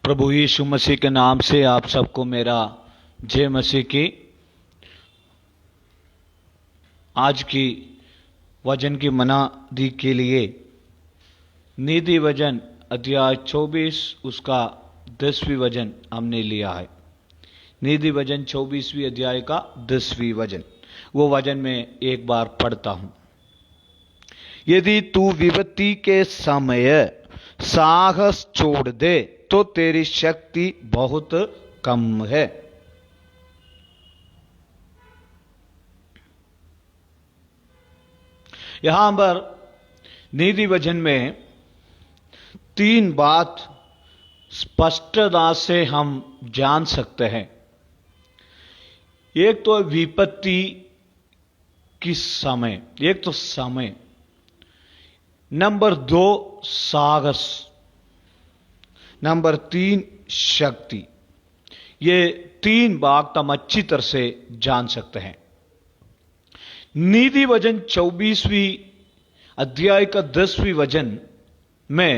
प्रभु यीशु मसीह के नाम से आप सबको मेरा जय मसीह की। आज की वचन की मनादी के लिए नीति वचन अध्याय 24 उसका 10वीं वचन हमने लिया है। नीति वचन 24वीं अध्याय का 10वीं वचन, वो वचन में एक बार पढ़ता हूं। यदि तू विपत्ति के समय साहस छोड़ दे तो तेरी शक्ति बहुत कम है। यहां पर नीति वचन में 3 बात स्पष्टता से हम जान सकते हैं। एक तो विपत्ति की समय, एक तो समय, नंबर 2 साहस, नंबर 3 शक्ति। ये 3 बात हम अच्छी तरह से जान सकते हैं। नीति वचन 24वीं अध्याय का 10वीं वचन में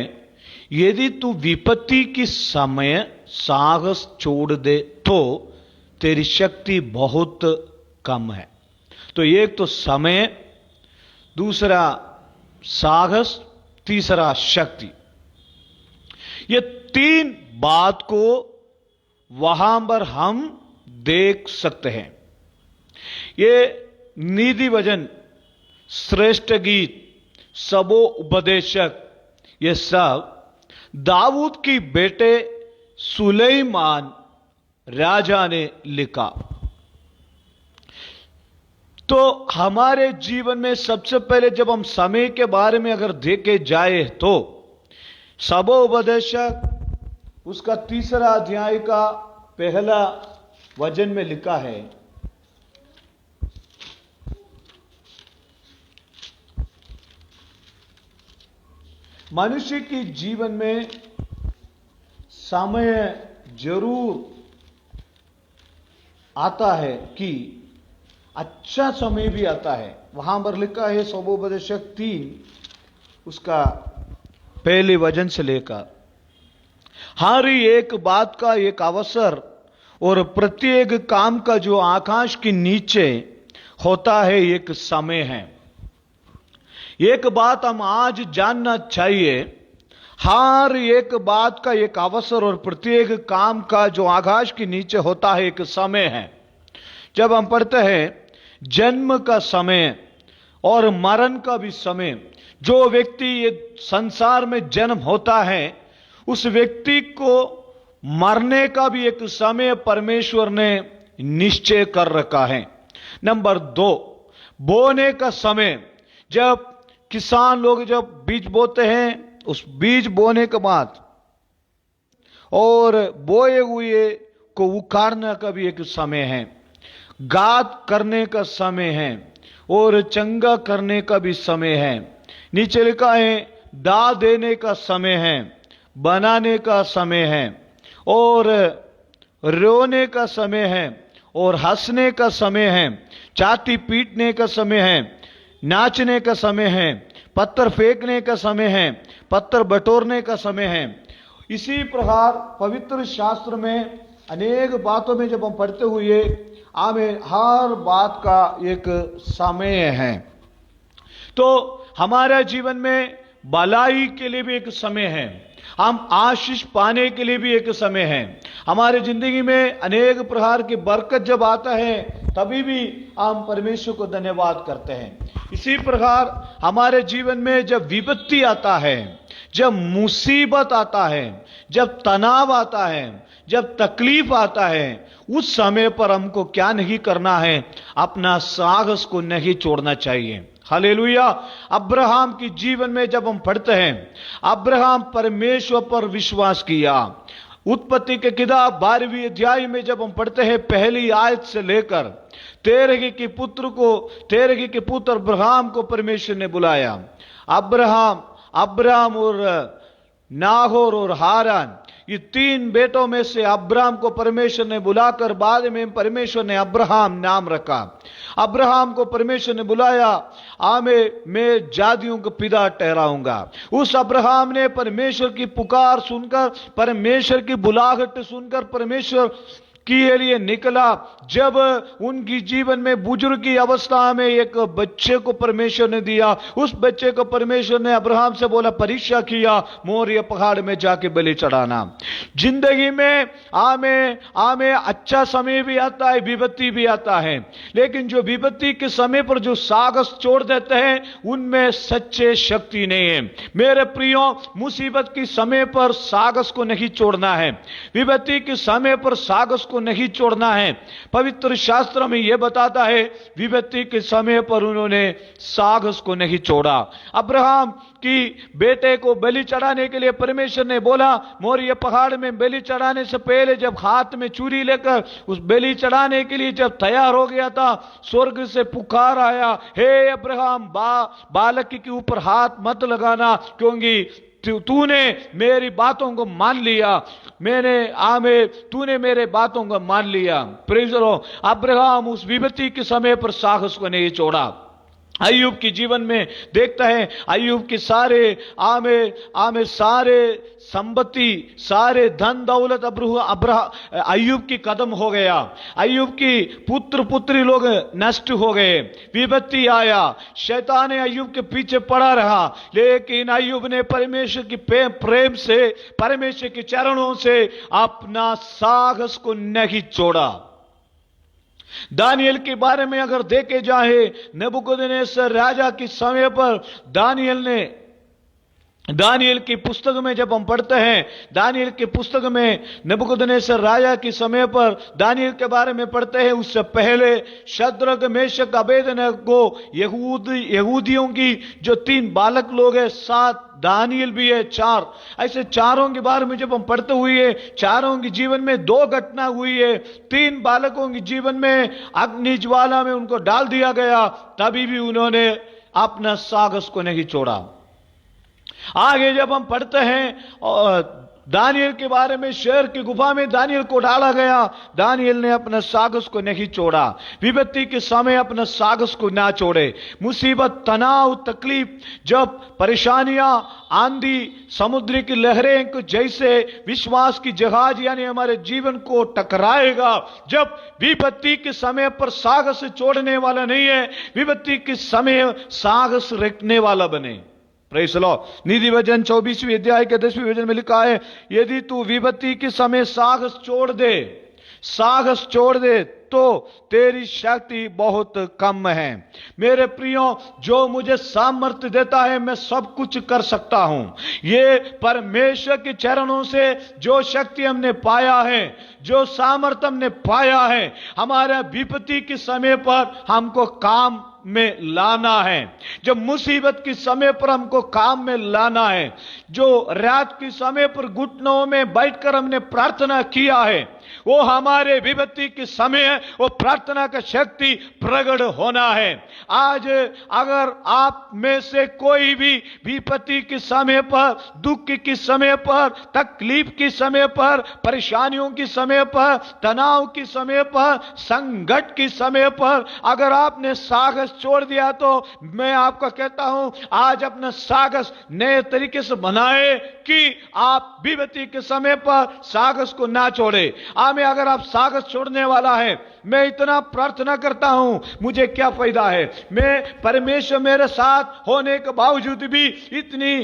यदि तू विपत्ति की समय साहस छोड़ दे तो तेरी शक्ति बहुत कम है। तो एक तो समय, दूसरा साहस, तीसरा शक्ति। ये 3 बात को वहां पर हम देख सकते हैं। ये नीति वचन, श्रेष्ठ गीत, सबो उपदेशक, ये सब दाऊद की बेटे सुलेमान राजा ने लिखा। तो हमारे जीवन में सबसे पहले जब हम समय के बारे में अगर देखे जाए तो सबो उपदेशक उसका 3रा अध्याय का 1ला वचन में लिखा है, मनुष्य के जीवन में समय जरूर आता है कि अच्छा समय भी आता है। वहां पर लिखा है सबोपदेशक 3 उसका 1 वचन से लेकर हर एक बात का एक अवसर और प्रत्येक काम का जो आकाश के नीचे होता है एक समय है। एक बात हम आज जानना चाहिए, हर एक बात का एक अवसर और प्रत्येक काम का जो आकाश के नीचे होता है एक समय है। जब हम पढ़ते हैं जन्म का समय और मरण का भी समय, जो व्यक्ति ये संसार में जन्म होता है उस व्यक्ति को मरने का भी एक समय परमेश्वर ने निश्चय कर रखा है। नंबर 2 बोने का समय, जब किसान लोग जब बीज बोते हैं उस बीज बोने के बाद और बोए हुए को उखाड़ने का भी एक समय है, गाद करने का समय है और चंगा करने का भी समय है। नीचे लिखा है दा देने का समय है, बनाने का समय है और रोने का समय है और हंसने का समय है, छाती पीटने का समय है, नाचने का समय है, पत्थर फेंकने का समय है, पत्थर बटोरने का समय है। इसी प्रकार पवित्र शास्त्र में अनेक बातों में जब हम पढ़ते हुए हमें हर बात का एक समय है। तो हमारे जीवन में भलाई के लिए भी एक समय है, हम आशीष पाने के लिए भी एक समय है। हमारे जिंदगी में अनेक प्रकार की बरकत जब आता है तभी भी हम परमेश्वर को धन्यवाद करते हैं। इसी प्रकार हमारे जीवन में जब विपत्ति आता है, जब मुसीबत आता है, जब तनाव आता है, जब तकलीफ आता है, उस समय पर हमको क्या नहीं करना है, अपना साहस को नहीं छोड़ना चाहिए। हालेलुया। अब्राहम की जीवन में जब हम पढ़ते हैं, अब्राहम परमेश्वर पर विश्वास किया। उत्पत्ति के किताब 12वीं अध्याय में जब हम पढ़ते हैं 1ली आयत से लेकर 13 के पुत्र अब्राहम को परमेश्वर ने बुलाया। अब्राहम और नाहोर और हारान ये 3 बेटों में से अब्राहम को परमेश्वर ने बुलाकर बाद में परमेश्वर ने अब्राहम नाम रखा। अब्राहम को परमेश्वर ने बुलाया, मैं जातियों को पिता ठहराऊंगा। उस अब्राहम ने परमेश्वर की पुकार सुनकर, परमेश्वर की बुलाहट सुनकर परमेश्वर के लिए निकला। जब उनकी जीवन में बुजुर्ग की अवस्था में एक बच्चे को परमेश्वर ने दिया, उस बच्चे को परमेश्वर ने अब्राहम से बोला, परीक्षा किया, मोरिया पहाड़ में जाके बलि चढ़ाना। जिंदगी में आमे अच्छा समय भी आता है, विपत्ति भी आता है, लेकिन जो विपत्ति के समय पर जो साहस छोड़ देते हैं उनमें सच्चे शक्ति नहीं है। मेरे प्रियो, मुसीबत के समय पर साहस को नहीं छोड़ना है, विपत्ति के समय पर साहस को नहीं छोड़ना है। पवित्र शास्त्र में यह बताता है, विपत्ति के समय पर उन्होंने साहस को नहीं छोड़ा। अब्राहम की बेटे को बलि चढ़ाने के लिए परमेश्वर ने बोला, मोरिया पहाड़ में बलि चढ़ाने से पहले जब हाथ में चूरी लेकर उस बलि चढ़ाने के लिए जब तैयार हो गया था, स्वर्ग से पुकार आया, हे अब्राहम, बालक के ऊपर हाथ मत लगाना, क्योंकि तूने मेरी बातों को मान लिया, तूने मेरे बातों को मान लिया। Praise the Lord. अब्राहम उस विपत्ति के समय पर साहस को नहीं छोड़ा। अय्यूब के जीवन में देखता है, अय्यूब के सारे सारे संपत्ति, सारे धन दौलत अय्यूब की कदम हो गया। अय्यूब की पुत्र पुत्री लोग नष्ट हो गए, विपत्ति आया, शैतान अय्यूब के पीछे पड़ा रहा, लेकिन अय्यूब ने परमेश्वर की प्रेम से, परमेश्वर के चरणों से अपना साहस को नहीं छोड़ा। दानियल के बारे में अगर देखे जाए, नबूकदनेस्सर राजा के समय पर दानियल की पुस्तक में जब हम पढ़ते हैं, दानियल की पुस्तक में नबूकदनेस्सर राजा के समय पर दानियल के बारे में पढ़ते हैं, उससे पहले शद्रक, मेशक, अबेदनगो यहूदियों की जो 3 बालक लोग हैं, 7 दानियल भी है, 4, ऐसे चारों के बारे में जब हम पढ़ते हुए, चारों के जीवन में 2 घटना हुई है। 3 बालकों के जीवन में अग्नि ज्वाला में उनको डाल दिया गया, तभी भी उन्होंने अपना साहस को नहीं छोड़ा। आगे जब हम पढ़ते हैं दानियल के बारे में, शेर की गुफा में दानियल को डाला गया, दानियल ने अपना साहस को नहीं छोड़ा। विपत्ति के समय अपना साहस को ना छोड़े। मुसीबत, तनाव, तकलीफ, जब परेशानियां, आंधी, समुद्र की लहरें को जैसे विश्वास की जहाज यानी हमारे जीवन को टकराएगा, जब विपत्ति के समय पर साहस छोड़ने वाला नहीं है, विपत्ति के समय साहस रखने वाला बने। Praise the Lord. नीति वचन 24वें अध्याय के 10वें वचन में लिखा है, यदि तू विपत्ति के समय साहस छोड़ दे तो तेरी शक्ति बहुत कम है। मेरे प्रियो, जो मुझे सामर्थ्य देता है, मैं सब कुछ कर सकता हूं। ये परमेश्वर के चरणों से जो शक्ति हमने पाया है, जो सामर्थ्य हमने पाया है, हमारे विपत्ति के समय पर हमको काम में लाना है। जब मुसीबत के समय पर हमको काम में लाना है, जो रात के समय पर घुटनों में बैठकर हमने प्रार्थना किया है, वो हमारे विपत्ति के समय वो प्रार्थना का शक्ति प्रकट होना है। आज अगर आप में से कोई भी विपत्ति के समय पर, दुख के समय पर, तकलीफ के समय पर, परेशानियों के समय पर, तनाव के समय पर, संकट के समय पर अगर आपने साहस छोड़ दिया, तो मैं आपको कहता हूं, आज अपना साहस नए तरीके से बनाए कि आप विपत्ति के समय पर साहस को ना छोड़े। आमे अगर आप साहस छोड़ने वाला है, मैं इतना प्रार्थना करता हूं, मुझे क्या फायदा है, मैं परमेश्वर मेरे साथ होने के बावजूद भी इतनी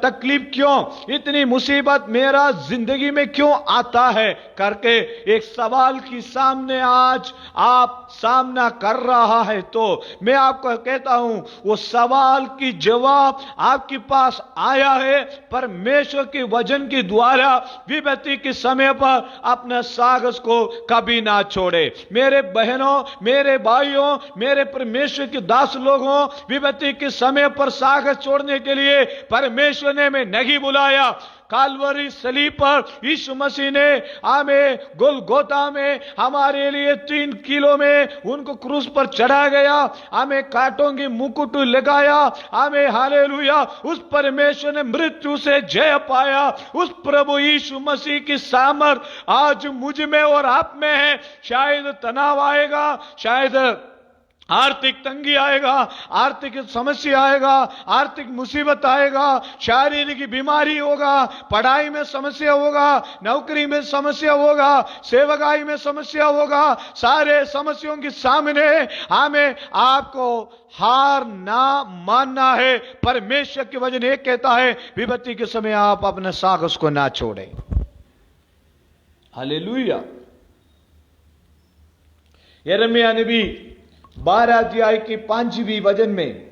तकलीफ क्यों, इतनी मुसीबत मेरा जिंदगी में क्यों आता है करके एक सवाल की सामने आज आप सामना कर रहा है, तो मैं आपको कहता हूं, वो सवाल की जवाब आपके पास आया है। परमेश्वर के वचन के द्वारा विपत्ति के समय पर अपना साहस को कभी ना छोड़े। मेरे बहनों, मेरे भाइयों, मेरे परमेश्वर के दास लोगों, विपत्ति के समय पर साहस छोड़ने के लिए परमेश्वर ने मैं नहीं बुलाया। कालवरी सलीब पर यीशु मसीह ने हमें गोलगोता में हमारे लिए 3 किलो में उनको क्रूस पर चढ़ा गया, हमें कांटों की मुकुट लगाया, हमें हालेलुया उस परमेश्वर ने मृत्यु से जय पाया। उस प्रभु यीशु मसीह की सामर्थ आज मुझ में और आप में है। शायद तनाव आएगा, शायद आर्थिक तंगी आएगा, आर्थिक समस्या आएगा, आर्थिक मुसीबत आएगा, शारीरिक बीमारी होगा, पढ़ाई में समस्या होगा, नौकरी में समस्या होगा, सेवकाई में समस्या होगा। सारे समस्याओं के सामने हमें आपको हार ना मानना है। परमेश्वर के वचन एक कहता है, विपत्ति के समय आप अपने साहस को ना छोड़ें। हालेलुया। यिर्मयाह नबी 12 अध्याय की 5वीं वचन में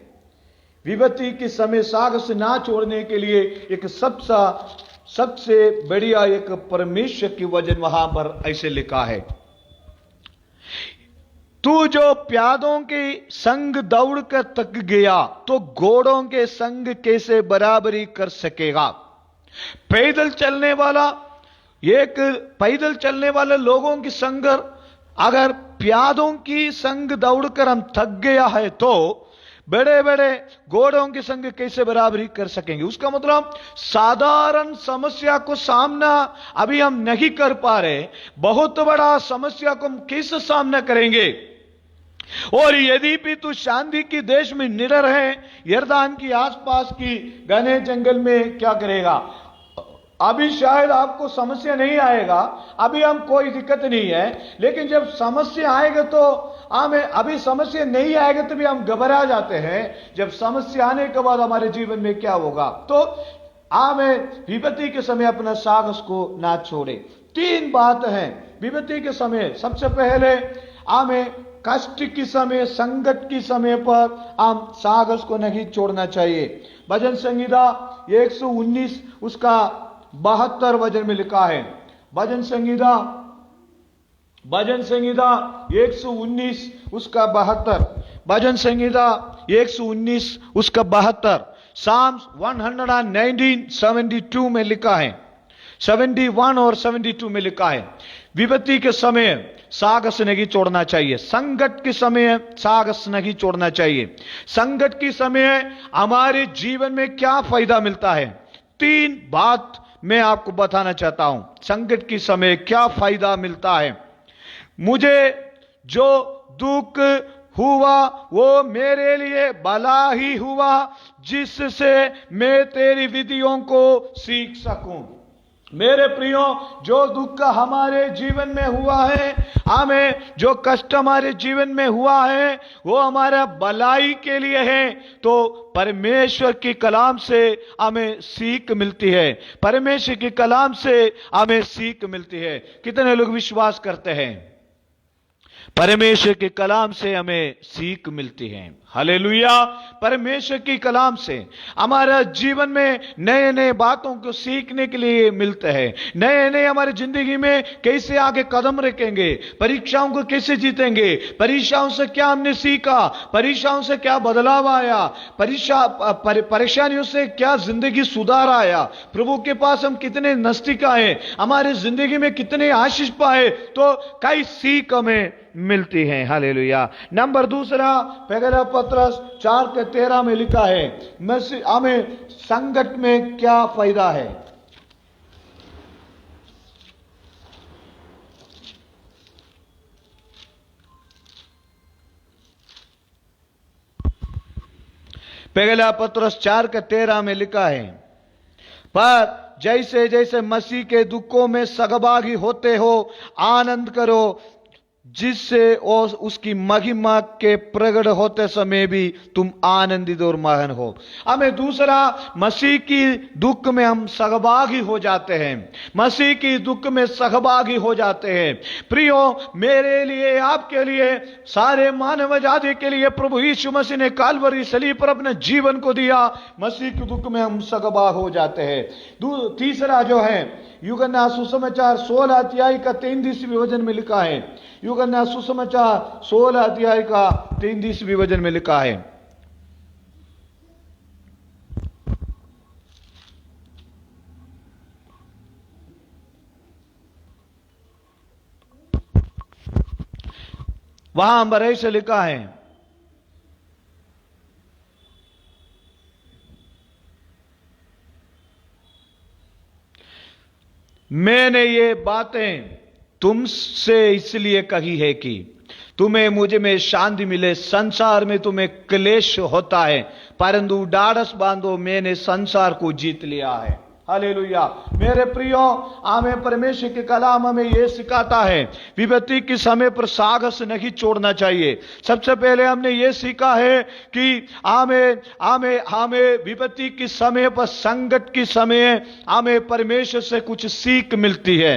विपत्ति के समय साहस ना छोड़ने के लिए एक सबसे बढ़िया एक परमेश्वर की वचन वहां पर ऐसे लिखा है, तू जो प्यादों के संग दौड़ कर थक गया तो घोड़ों के संग कैसे बराबरी कर सकेगा। पैदल चलने वाले लोगों की संग अगर प्यादों की संग दौड़कर हम थक गया है तो बड़े बड़े घोड़ों के संग कैसे बराबरी कर सकेंगे। उसका मतलब साधारण समस्या को सामना अभी हम नहीं कर पा रहे, बहुत बड़ा समस्या को हम कैसे सामना करेंगे। और यदि भी तू शांति के देश में निडर है, यरदान की आसपास की घने जंगल में क्या करेगा। अभी शायद आपको समस्या नहीं आएगा, अभी हम कोई दिक्कत नहीं है, लेकिन जब समस्या आएगा तो हमें, अभी समस्या नहीं आएगा तो भी हम घबरा जाते हैं। जब समस्या आने के बाद हमारे जीवन में क्या होगा, तो हमें विपत्ति के समय अपना साहस को ना छोड़े। 3 बात है विपत्ति के समय। सबसे पहले हमें कष्ट के समय, संकट के समय पर हम साहस को नहीं छोड़ना चाहिए। भजन संहिता 119 उसका 72 वचन में लिखा है। भजन संहिता 119 उसका 72, भजन संहिता 119 उसका 72, साम्स 119 72 में लिखा है, 71 और 72 में लिखा है, विपत्ति के समय साहस नहीं छोड़ना चाहिए, संकट के समय साहस नहीं छोड़ना चाहिए। संकट के समय हमारे जीवन में क्या फायदा मिलता है, 3 बात मैं आपको बताना चाहता हूं। संकट के समय क्या फायदा मिलता है। मुझे जो दुख हुआ वो मेरे लिए भला ही हुआ, जिससे मैं तेरी विधियों को सीख सकूं। मेरे प्रियो, जो दुख हमारे जीवन में हुआ है, हमें जो कष्ट हमारे जीवन में हुआ है, वो हमारा भलाई के लिए है। तो परमेश्वर की कलाम से हमें सीख मिलती है, परमेश्वर की कलाम से हमें सीख मिलती है। कितने लोग विश्वास करते हैं परमेश्वर के कलाम से हमें सीख मिलती है। हालेलुया। परमेश्वर की कलाम से हमारा जीवन में नए नए बातों को सीखने के लिए मिलते हैं। नए नए हमारी जिंदगी में कैसे आगे कदम रखेंगे, परीक्षाओं को कैसे जीतेंगे, परीक्षाओं से क्या हमने सीखा, परीक्षाओं से क्या बदलाव आया, परेशानियों से क्या जिंदगी सुधार आया, प्रभु के पास हम कितने नजदीक आए, हमारी जिंदगी में कितने आशीष पाए, तो कई सीख हमें मिलती है। हालेलुया। नंबर 2 पहला पत्रस 4:13 में लिखा है, हमें संकट में क्या फायदा है। पहला पत्रस 4:13 में लिखा है, पर जैसे जैसे मसीह के दुखों में सहभागी होते हो, आनंद करो, जिससे और उसकी महिमा के प्रकट होते समय भी तुम आनंदित और महान हो। हमें दूसरा, मसीह की दुख में हम सहभागी हो जाते हैं, मसीह की दुख में सहभागी हो जाते हैं। प्रियो, मेरे लिए, आपके लिए, सारे मानव जाति के लिए प्रभु यीशु मसीह ने कालवरी सलीब पर अपने जीवन को दिया। मसीह के दुख में हम सहभाग हो जाते हैं। तीसरा जो है, यूहन्ना सुसमाचार 16 अध्याय का 33वें वचन में लिखा है, यूहन्ना सुसमाचार 16 अध्याय का 33वें वचन में लिखा है, वहां बड़े से लिखा है, मैंने ये बातें तुमसे इसलिए कही है कि तुम्हें मुझ में शांति मिले। संसार में तुम्हें क्लेश होता है, परंतु ढाढ़स बांधो, मैंने संसार को जीत लिया है। हालेलुया। मेरे प्रियो, हमें परमेश्वर के कलाम हमें यह सिखाता है, विपत्ति के समय पर साहस नहीं छोड़ना चाहिए। सबसे पहले हमने यह सीखा है कि हमें हमें हमें विपत्ति के समय पर, संकट के समय हमें परमेश्वर से कुछ सीख मिलती है।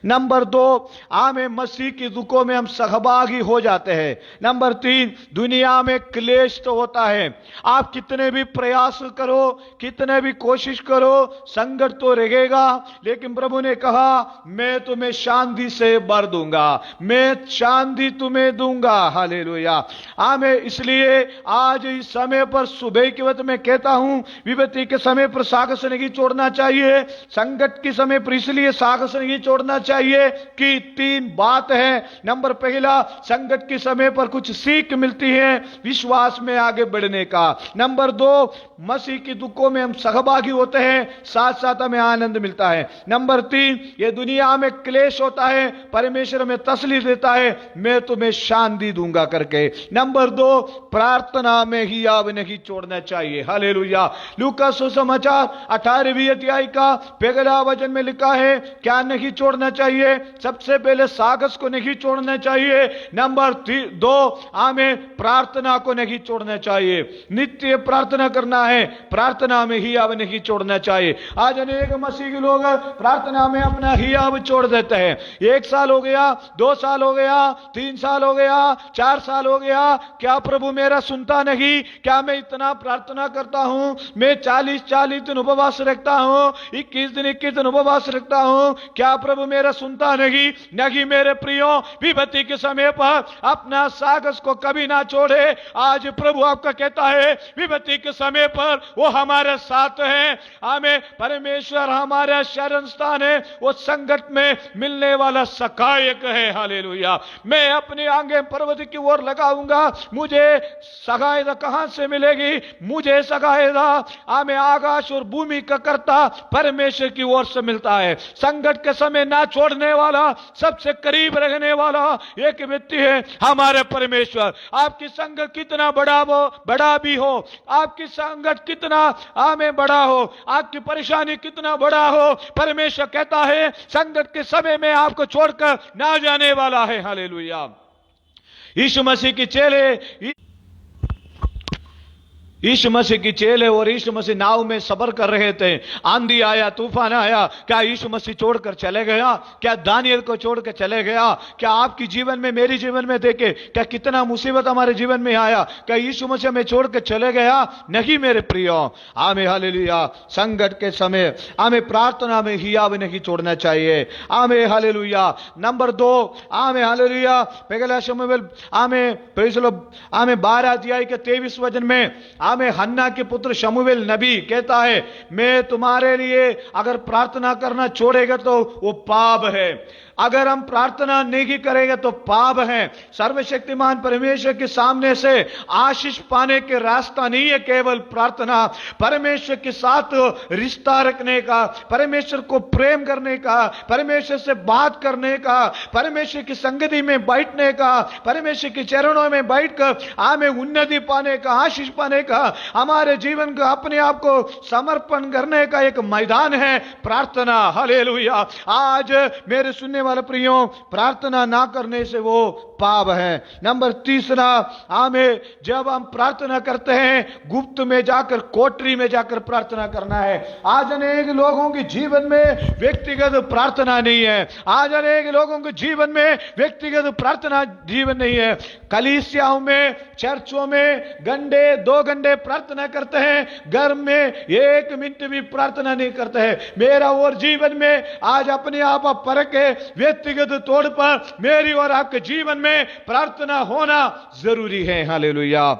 नंबर 2, हमें मसीह की दुखों में हम सहभागी हो जाते हैं। नंबर 3, दुनिया में क्लेश तो होता है, आप कितने भी प्रयास करो, कितने भी कोशिश करो, संकट तो रहेगा, लेकिन प्रभु ने कहा मैं तुम्हें शांति से भर दूंगा, मैं शांति तुम्हें दूंगा। हालेलुया। आमें। इसलिए आज इस समय पर सुबह के वक्त मैं कहता हूं, विपत्ति के समय पर साहस नहीं छोड़ना चाहिए, संकट के समय पर इसलिए साहस नहीं छोड़ना चाहिए कि 3 बात है। नंबर पहला, संकट के समय पर कुछ सीख मिलती है विश्वास में आगे बढ़ने का। नंबर 2, मसीह की दुखों में हम सहभागी होते हैं, साथ साथ हमें आनंद मिलता है। नंबर 3, ये दुनिया में क्लेश होता है, परमेश्वर में तसल्ली देता है, मैं तुम्हें शांति दूंगा करके। नंबर 2, प्रार्थना में ही अब नहीं छोड़ना चाहिए। हालेलुया। लूका सुसमाचार 18वीं अध्याय का पहला वचन में लिखा है, क्या नहीं छोड़ना चाहिए? सबसे पहले साहस को नहीं छोड़ना चाहिए। नंबर 2, हमें प्रार्थना को नहीं छोड़ना चाहिए, नित्य प्रार्थना करना है, प्रार्थना में ही अब नहीं छोड़ना चाहिए। आज अनेक मसीह के लोग प्रार्थना में अपना हियाव छोड़ देते हैं। 1 साल हो गया, 2 साल हो गया, 3 साल हो गया, 4 साल हो गया, क्या प्रभु मेरा सुनता नहीं? क्या मैं इतना प्रार्थना करता हूं, मैं 40 दिन उपवास रखता हूं, 21 दिन उपवास रखता हूं, क्या प्रभु मेरा सुनता नहीं? नहीं मेरे प्रियो, विपत्ति के समय पर अपना साहस को कभी ना छोड़े। आज प्रभु आपका कहता है, विपत्ति के समय पर वो हमारे साथ है, हमें परमेश्वर हमारा शरण स्थान है, वो संकट में मिलने वाला सहायक है। हालेलुया। मैं अपनी आंखें पर्वत की ओर लगाऊंगा, मुझे सहायता कहां से मिलेगी? मुझे सहायता हमें आकाश और भूमि का कर्ता परमेश्वर की ओर से मिलता है। संकट के समय ना छोड़ने वाला, सबसे करीब रहने वाला एक व्यक्ति है हमारे परमेश्वर। आपकी संकट कितना बड़ा भी हो, आपकी संकट कितना हमें बड़ा हो, आपकी परेशानी कितना बड़ा हो, परमेश्वर कहता है संकट के समय में आपको छोड़कर ना जाने वाला है। हालेलुया। यीशु मसीह के चेले, यीशु मसीह की चेले और यीशु मसीह नाव में सफर कर रहे थे, आंधी आया, तूफान आया, क्या यीशु मसीह छोड़कर चले गया? क्या दानियल को छोड़कर चले गया? क्या आपकी जीवन में, मेरी जीवन में देखे क्या कितना मुसीबत हमारे जीवन में आया, क्या यीशु मसीह हमें छोड़कर चले गया? नहीं मेरे प्रियो, आमें। हालेलुया। संकट के समय हमें प्रार्थना में हियाव नहीं छोड़ना चाहिए। आमें। हालेलुया। नंबर 2, आमें। हालेलुया। पहला शमूएल, आमें, प्रेज़ द लॉर्ड, आमें, 12 अध्याय के 23 वचन में हमें हन्ना के पुत्र शमूएल नबी कहता है, मैं तुम्हारे लिए अगर प्रार्थना करना छोड़ेगा तो वो पाप है। अगर हम प्रार्थना नहीं करेंगे तो पाप है। सर्वशक्तिमान परमेश्वर के सामने से आशीष पाने के रास्ता नहीं है केवल प्रार्थना, परमेश्वर के साथ रिश्ता रखने का, परमेश्वर को प्रेम करने का, परमेश्वर से बात करने का, परमेश्वर की संगति में बैठने का, परमेश्वर के चरणों में बैठकर हमें उन्नति पाने का, आशीष पाने का, हमारे जीवन का अपने आप को समर्पण करने का एक मैदान है प्रार्थना। हालेलुया। आज मेरे सुनने वाले प्रियो, प्रार्थना ना करने से वो पाप है। नंबर 3, हमें जब हम प्रार्थना करते हैं गुप्त में जाकर, कोठरी में जाकर प्रार्थना करना है। आज अनेक लोगों के जीवन में व्यक्तिगत प्रार्थना नहीं है, आज अनेक लोगों के जीवन में व्यक्तिगत प्रार्थना जीवन नहीं है। कलीसियाओं में, चर्चों में घंटे 2 घंटे प्रार्थना करते हैं, घर में 1 मिनट भी प्रार्थना नहीं करते हैं। मेरा और जीवन में आज अपने आप परखे, व्यक्तिगत तौर पर मेरी और आपके जीवन में प्रार्थना होना जरूरी है। हालेलुया।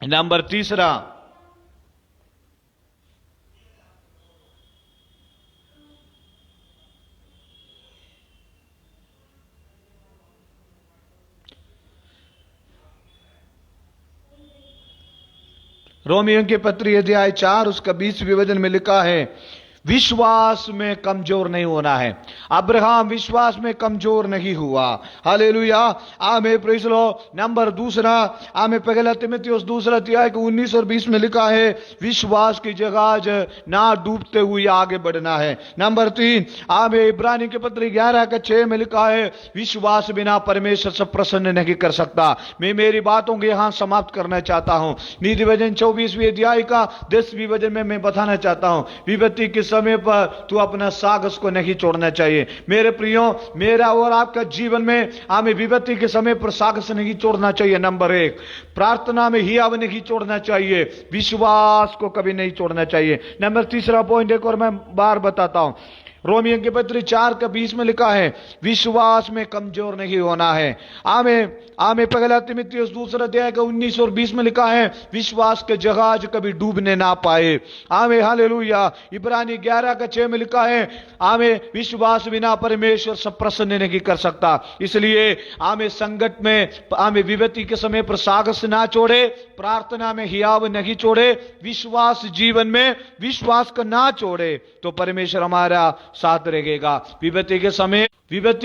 नंबर 3, रोमियो के पत्री अध्याय 4 उसका 20वें वचन में लिखा है, विश्वास में कमजोर नहीं होना है। अब्राहम विश्वास में कमजोर नहीं हुआ। Hallelujah, amen, praise the Lord. Number दूसरा, आमेन, पहला तीमुथियुस दूसरा अध्याय के 19 और 20 में लिखा है, विश्वास की जहाज ना डूबते हुए आगे बढ़ना है। नंबर 3, आमेन, इब्रानी के पत्र 11 का 6 में लिखा है, विश्वास बिना परमेश्वर से प्रसन्न नहीं कर सकता। मैं मेरी बातों को यहां समाप्त करना चाहता हूं। नीति वचन 24वें अध्याय का 10वें वचन में मैं बताना चाहता हूं, विपत्ति के समय पर तू अपना साहस को नहीं छोड़ना चाहिए। मेरे प्रियो, मेरा और आपका जीवन में हमें विपत्ति के समय पर साहस नहीं छोड़ना चाहिए। नंबर 1, प्रार्थना में हियाव नहीं छोड़ना चाहिए, विश्वास को कभी नहीं छोड़ना चाहिए। नंबर तीसरा पॉइंट एक और मैं बार बताता हूं, रोमियो के पत्र 4 का 20 में लिखा है, विश्वास में कमजोर नहीं होना है। आमें, आमें, पहला तीमुथियुस दूसरा अध्याय का 19 और 20 में लिखा है, विश्वास के जहाज कभी डूबने ना पाए। आमें, हालेलुया। इब्रानी 11 का 6 में लिखा है, आमें, विश्वास बिना परमेश्वर से प्रसन्न नहीं कर सकता। इसलिए आमें, संकट में, आमें, विपत्ति के समय पर साहस ना छोड़े, प्रार्थना में हियाव नहीं छोड़े, विश्वास जीवन में विश्वास को ना छोड़े, तो परमेश्वर हमारा साथ रहेगा। विपत्ति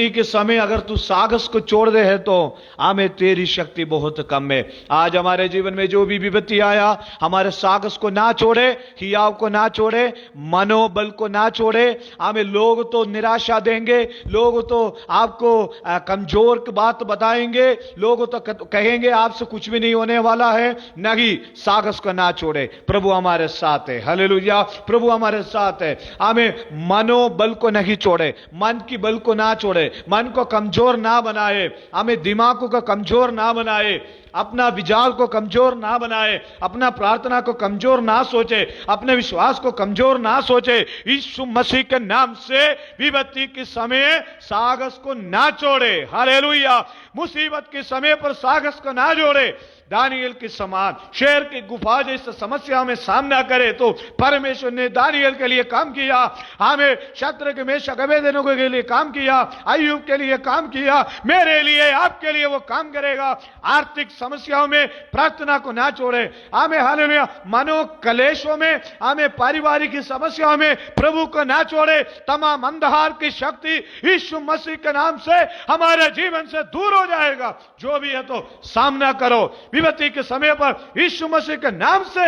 के समय अगर तू साहस को छोड़ दे है तो हमें तेरी शक्ति बहुत कम है। आज हमारे जीवन में जो भी विपत्ति आया, हमारे साहस को ना छोड़े, हियाव को ना छोड़े, मनोबल को ना छोड़े। हमें लोग तो निराशा देंगे, लोग तो आपको कमजोर की बात बताएंगे, लोग तो कहेंगे आपसे कुछ भी नहीं होने वाला है। नहीं, साहस को ना छोड़े, प्रभु हमारे साथ है। हालेलुया, प्रभु हमारे साथ है। हमें मनोबल को नहीं छोड़े, मन की बल को ना छोड़े, मन को कमजोर ना बनाए, हमें दिमाग को कमजोर ना बनाए, अपना विचार को कमजोर ना बनाए, अपना प्रार्थना को कमजोर ना सोचे, अपने विश्वास को कमजोर ना सोचे। यीशु मसीह के नाम से विपत्ति के समय साहस को ना छोड़े। हालेलुया, मुसीबत के समय पर साहस को ना जोड़े। दानियल के समान शेर की गुफा जैसे समस्या में सामना करे तो परमेश्वर ने दानियल के लिए काम किया, हमें शत्रु मेशक अबेदनगो के लिए काम किया, अय्यूब के लिए काम किया, मेरे लिए, आपके लिए वो काम करेगा। आर्थिक समस्याओं में प्रार्थना को ना छोड़े। हमें, हालेलुया, मनो कलेशों में, हमें पारिवारिक समस्याओं में प्रभु को ना छोड़े। तमाम अंधकार की शक्ति यीशु मसीह के नाम से हमारे जीवन से दूर हो जाएगा। जो भी है तो सामना करो, विपत्ति के समय पर यीशु मसीह के नाम से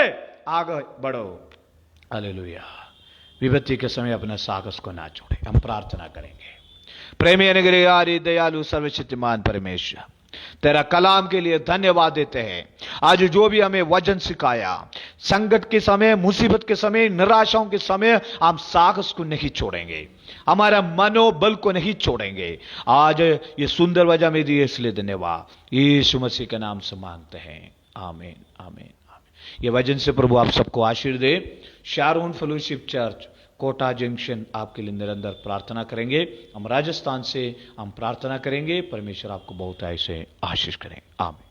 आगे बढ़ो। हालेलुया, विपत्ति के समय अपने साहस को ना छोड़े। हम प्रार्थना करेंगे। प्रेमी अनुग्रहकारी दयालु सर्वशक्तिमान परमेश्वर, तेरा कलाम के लिए धन्यवाद देते हैं। आज जो भी हमें वचन सिखाया, संकट के समय, मुसीबत के समय, निराशाओं के समय हम साहस को नहीं छोड़ेंगे, हमारा मनोबल को नहीं छोड़ेंगे। आज ये सुंदर वजह में दिए, इसलिए धन्यवाद। यीशु मसीह के नाम से मांगते हैं, आमीन, आमीन, आमीन। ये वचन से प्रभु आप सबको आशीर्वाद दे। Sharon fellowship church Kota junction आपके लिए निरंतर प्रार्थना करेंगे। हम राजस्थान से हम प्रार्थना करेंगे, परमेश्वर आपको बहुत ऐसे आशीष करें। आमीन।